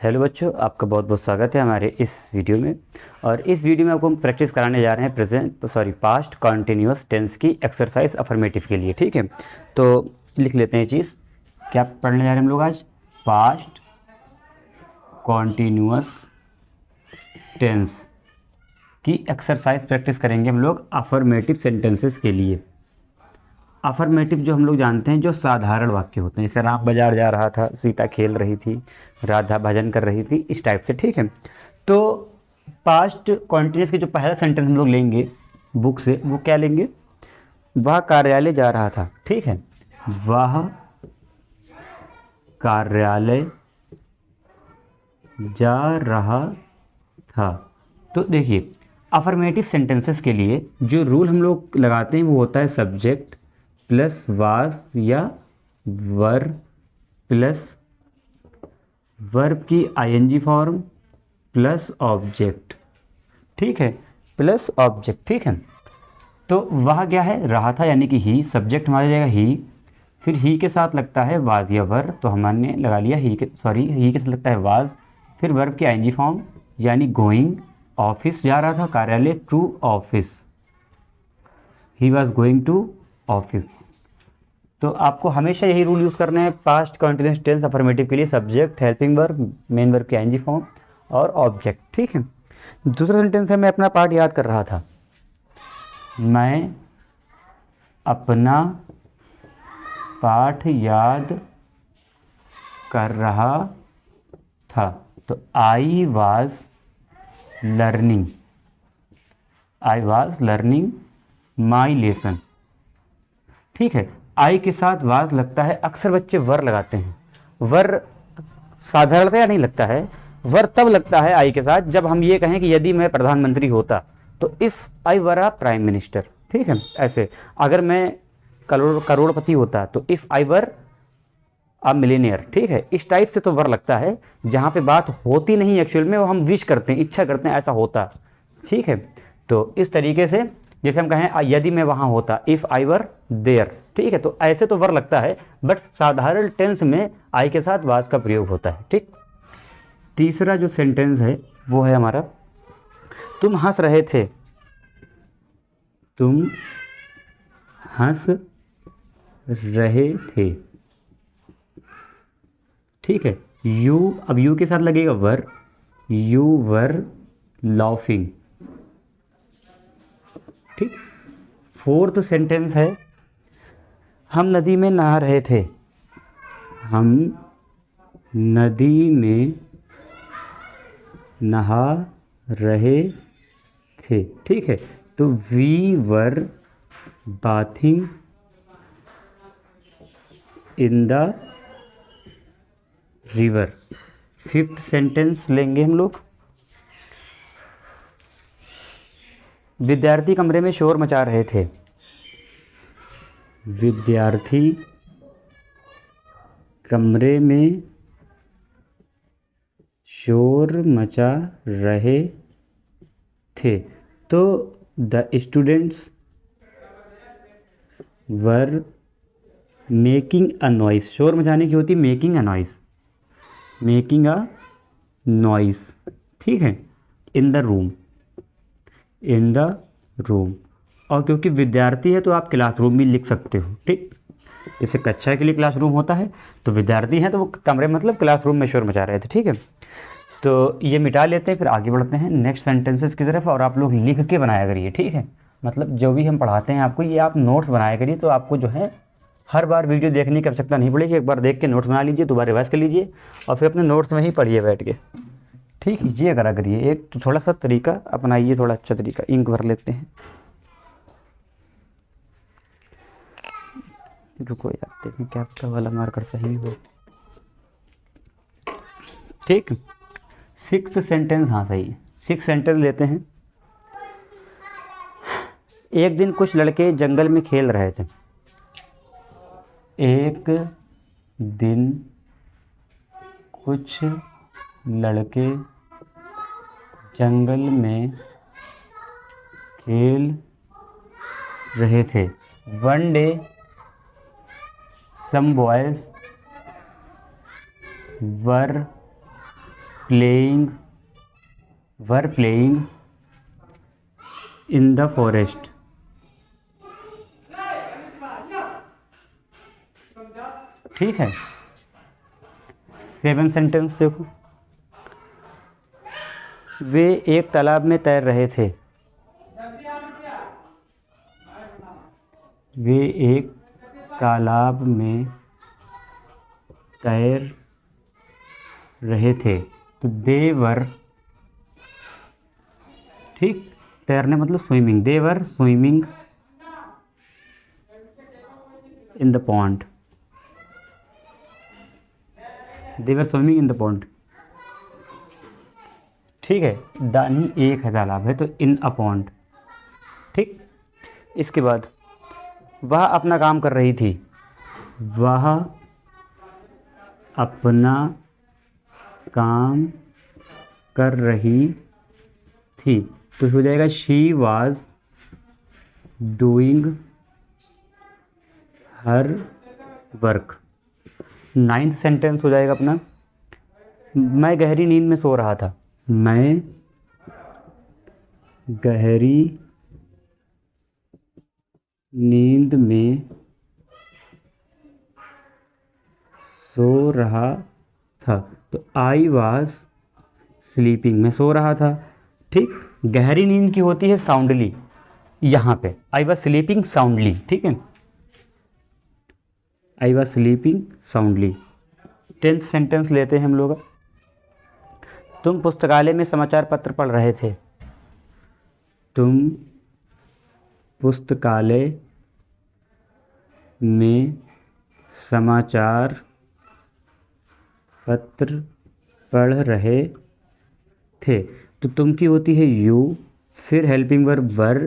Hello बच्चों, आपका बहुत बहुत स्वागत है हमारे इस वीडियो में। और इस वीडियो में आपको हम प्रैक्टिस कराने जा रहे हैं पास्ट कॉन्टिन्यूअस टेंस की एक्सरसाइज अफर्मेटिव के लिए। ठीक है, तो लिख लेते हैं चीज़। क्या पढ़ने जा रहे हैं हम लोग आज? पास्ट कॉन्टिन्यूअस टेंस की एक्सरसाइज प्रैक्टिस करेंगे हम लोग अफर्मेटिव सेंटेंसेस के लिए। अफर्मेटिव जो हम लोग जानते हैं, जो साधारण वाक्य होते हैं, जैसे राम बाजार जा रहा था, सीता खेल रही थी, राधा भजन कर रही थी, इस टाइप से। ठीक है, तो पास्ट कॉन्टिन्यूस के जो पहला सेंटेंस हम लोग लेंगे बुक से, वो क्या लेंगे? वह कार्यालय जा रहा था। ठीक है, वह कार्यालय जा रहा था। तो देखिए, अफर्मेटिव सेंटेंसेस के लिए जो रूल हम लोग लगाते हैं वो होता है सब्जेक्ट प्लस वास या वर्ब प्लस वर्ब की आईएनजी फॉर्म प्लस ऑब्जेक्ट। ठीक है, प्लस ऑब्जेक्ट। ठीक है, तो वह क्या है? रहा था, यानी कि ही। सब्जेक्ट हमारा जाएगा ही, फिर ही के साथ लगता है वाज या वर्ब, तो हमने लगा लिया ही के साथ लगता है वाज, फिर वर्ब की आईएनजी फॉर्म यानी गोइंग। ऑफिस जा रहा था, कार्यालय, to office, he was going to office. तो आपको हमेशा यही रूल यूज़ करना है पास्ट कॉन्टिन्यूअस टेंस अफर्मेटिव के लिए: subject, helping verb, main verb की आईएनजी फॉर्म और ऑब्जेक्ट। ठीक है, दूसरा सेंटेंस है, मैं अपना पाठ याद कर रहा था। मैं अपना पाठ याद कर रहा था। तो I was learning my lesson. ठीक है, आई के साथ वाज लगता है, अक्सर बच्चे वर लगाते हैं। वर साधारणतया नहीं लगता है, वर तब लगता है आई के साथ जब हम ये कहें कि यदि मैं प्रधानमंत्री होता, तो if I were a prime minister. ठीक है, ऐसे अगर मैं करोड़पति होता, तो if I were a millionaire. ठीक है, इस टाइप से तो वर लगता है। जहाँ पे बात होती नहीं एक्चुअल में, वो हम विश करते हैं, इच्छा करते हैं ऐसा होता। ठीक है, तो इस तरीके से जैसे हम कहें यदि मैं वहाँ होता, इफ़ आई वर देयर। ठीक है, तो ऐसे तो वर लगता है, बट साधारण टेंस में आई के साथ वाज का प्रयोग होता है। ठीक, तीसरा जो सेंटेंस है वो है हमारा, तुम हंस रहे थे। तुम हंस रहे थे। ठीक है, यू, अब यू के साथ लगेगा वर, यू वर लाफिंग। ठीक, फोर्थ सेंटेंस है, हम नदी में नहा रहे थे। हम नदी में नहा रहे थे। ठीक है, तो we were bathing in the river. Fifth sentence लेंगे हम लोग, विद्यार्थी कमरे में शोर मचा रहे थे। विद्यार्थी कमरे में शोर मचा रहे थे। तो the students were making a noise. शोर मचाने की होती making a noise, making a noise. ठीक है, इन द रूम। और क्योंकि विद्यार्थी है तो आप क्लासरूम भी लिख सकते हो। ठीक, जैसे कक्षा के लिए क्लासरूम होता है, तो विद्यार्थी हैं तो वो कमरे मतलब क्लासरूम में शोर मचा रहे थे। ठीक है, तो ये मिटा लेते हैं, फिर आगे बढ़ते हैं नेक्स्ट सेंटेंसेस की तरफ। और आप लोग लिख के बनाया करिए। ठीक है, मतलब जो भी हम पढ़ाते हैं आपको, ये आप नोट्स बनाया करिए, तो आपको जो है हर बार वीडियो देखने की आवश्यकता नहीं पड़ेगी। एक बार देख के नोट्स बना लीजिए, दोबारा रिवाइज कर लीजिए और फिर अपने नोट्स में ही पढ़िए बैठ के। ठीक, ये करा करिए। एक तो थोड़ा सा तरीका अपनाइए, थोड़ा अच्छा तरीका। इंक भर लेते हैं, रुको यार, देखें कैपिटल वाला मार्कर सही हो। ठीक, सिक्स्थ सेंटेंस, हाँ सही है। सिक्स सेंटेंस लेते हैं, एक दिन कुछ लड़के जंगल में खेल रहे थे। एक दिन कुछ लड़के जंगल में खेल रहे थे। One day some boys were playing were playing in the forest. ठीक है। 7 सेंटेंस देखो। वे एक तालाब में तैर रहे थे। वे एक तालाब में तैर रहे थे, तो देवर, ठीक, तैरने मतलब swimming, they were swimming in the pond. They were swimming in the pond. ठीक है, दानी एक है तालाब है, तो इन अ पॉन्ड। ठीक। इसके बाद वह अपना काम कर रही थी। वह अपना काम कर रही थी, तो हो जाएगा she was doing her work. 9th sentence हो जाएगा अपना, मैं गहरी नींद में सो रहा था। मैं गहरी नींद में सो रहा था, तो आई वॉज स्लीपिंग, मैं सो रहा था। ठीक। गहरी नींद की होती है साउंडली, यहाँ पे आई वॉज स्लीपिंग साउंडली। ठीक है, I was sleeping soundly. 10th sentence लेते हैं हम लोग। तुम पुस्तकालय में समाचार पत्र पढ़ रहे थे। तुम पुस्तकालय में समाचार पत्र पढ़ रहे थे, तो तुम की होती है यू, फिर helping verb were,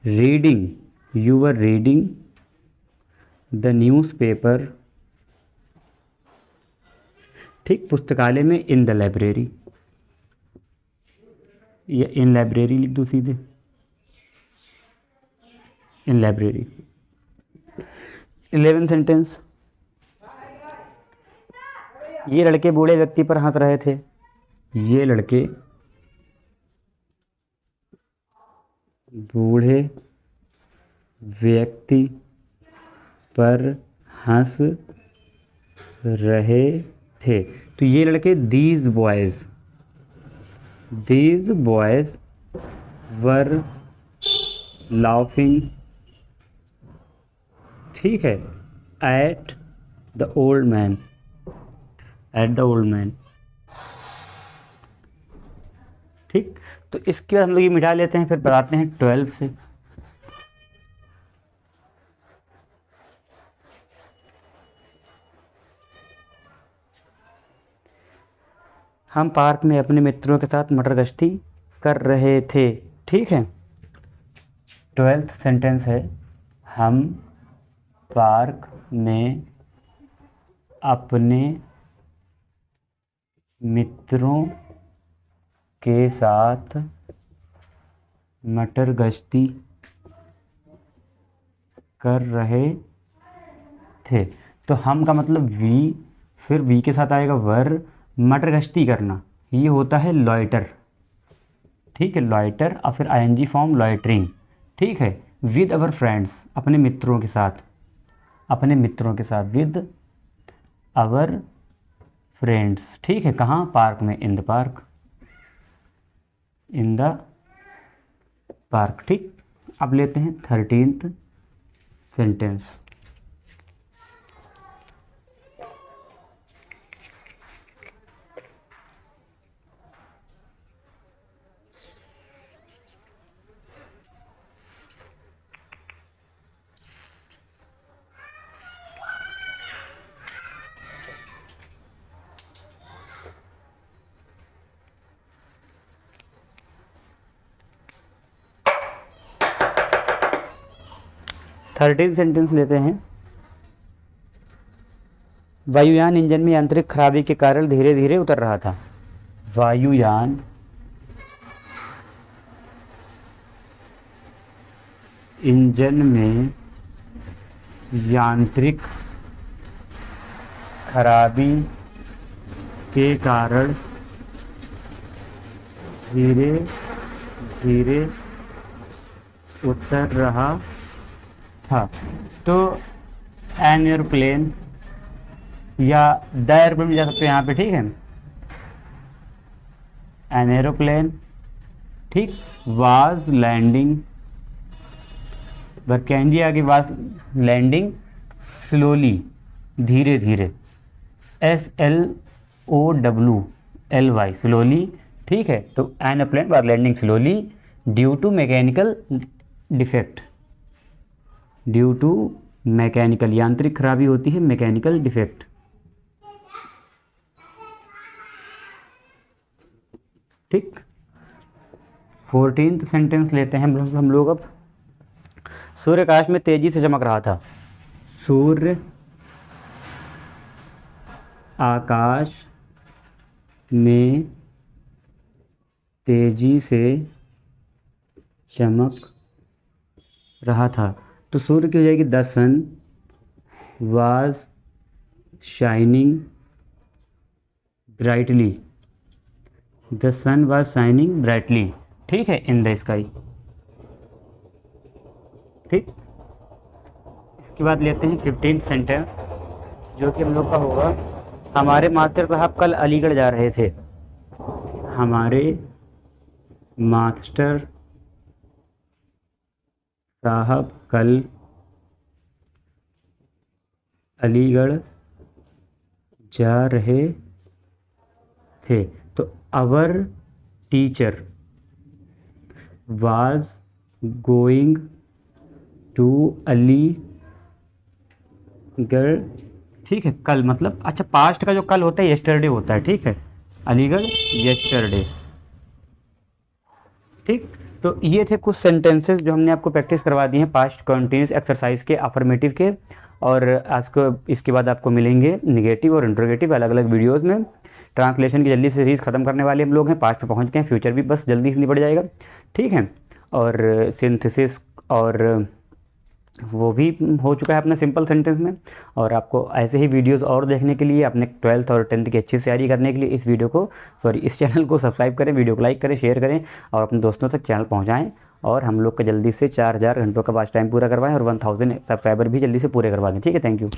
reading, you were reading the newspaper. ठीक। पुस्तकालय में इन द लाइब्रेरी, या इन लाइब्रेरी लिख दो सीधे, इन लाइब्रेरी। 11th सेंटेंस, ये लड़के बूढ़े व्यक्ति पर हंस रहे थे। ये लड़के बूढ़े व्यक्ति पर हंस रहे थे, तो ये लड़के दीज बॉयज वर लाफिंग, ठीक है, एट द ओल्ड मैन, ठीक। तो इसके बाद हम लोग ये मिटा लेते हैं, फिर बताते हैं 12 से। हम पार्क में अपने मित्रों के साथ मटर गश्ती कर रहे थे। ठीक है, 12th सेंटेंस है, हम पार्क में अपने मित्रों के साथ मटर गश्ती कर रहे थे, तो हम का मतलब वी, फिर वी के साथ आएगा वर, मटर गश्ती करना, ये होता है लॉइटर। ठीक है, लॉइटर, और फिर आईएनजी फॉर्म लॉइटरिंग। ठीक है, विद अवर फ्रेंड्स, अपने मित्रों के साथ, विद अवर फ्रेंड्स। ठीक है, कहाँ? पार्क में, इन द पार्क, ठीक। अब लेते हैं 13th सेंटेंस। थर्टीन सेंटेंस लेते हैं। वायुयान इंजन में यांत्रिक खराबी के कारण धीरे धीरे उतर रहा था। वायुयान इंजन में यांत्रिक खराबी के कारण धीरे धीरे उतर रहा था। तो एन एयरप्लेन या द एयरप्लेन में जा सकते हैं यहाँ पे, ठीक है। एन एयरप्लेन, ठीक, वाज लैंडिंग, वरकैन जी आगे, वाज लैंडिंग स्लोली, धीरे धीरे, SLOWLY स्लोली, ठीक है। तो an airplane was landing slowly due to mechanical defect, due to mechanical, यांत्रिक खराबी होती है, मैकेनिकल डिफेक्ट, ठीक। 14th सेंटेंस लेते हैं हम लोग अब। सूर्य आकाश में तेजी से चमक रहा था। सूर्य आकाश में तेजी से चमक रहा था। तो सूर्य की हो जाएगी the sun was shining brightly, the sun was shining brightly, ठीक है, इन द स्काई, ठीक। इसके बाद लेते हैं 15th सेंटेंस, जो कि हम लोग का होगा। हमारे मास्टर साहब कल अलीगढ़ जा रहे थे। हमारे मास्टर साहब कल अलीगढ़ जा रहे थे। तो our teacher was going to Aligarh, ठीक है। कल मतलब, अच्छा, पास्ट का जो कल होता है येस्टरडे होता है, ठीक है। अलीगढ़ येस्टरडे, ठीक। तो ये थे कुछ सेंटेंसेस जो हमने आपको प्रैक्टिस करवा दी हैं पास्ट कंटिन्यूस एक्सरसाइज के, अफर्मेटिव के। और आज को इसके बाद आपको मिलेंगे निगेटिव और इंट्रोगेटिव अलग अलग वीडियोस में। ट्रांसलेशन की जल्दी से सीरीज़ ख़त्म करने वाले हम लोग हैं, पास्ट पे पहुंच गए हैं, फ्यूचर भी बस जल्दी से निपट जाएगा, ठीक है। और सिंथेसिस और वो भी हो चुका है अपना सिंपल सेंटेंस में। और आपको ऐसे ही वीडियोस और देखने के लिए, अपने 12th और 10th की अच्छी से तैयारी करने के लिए इस चैनल को सब्सक्राइब करें, वीडियो को लाइक करें, शेयर करें और अपने दोस्तों तक चैनल पहुंचाएं। और हम लोग का जल्दी से 4000 घंटों का वाच टाइम पूरा करवाएं और 1000 सब्सक्राइबर भी जल्दी से पूरे करवा दें, ठीक है। Thank you.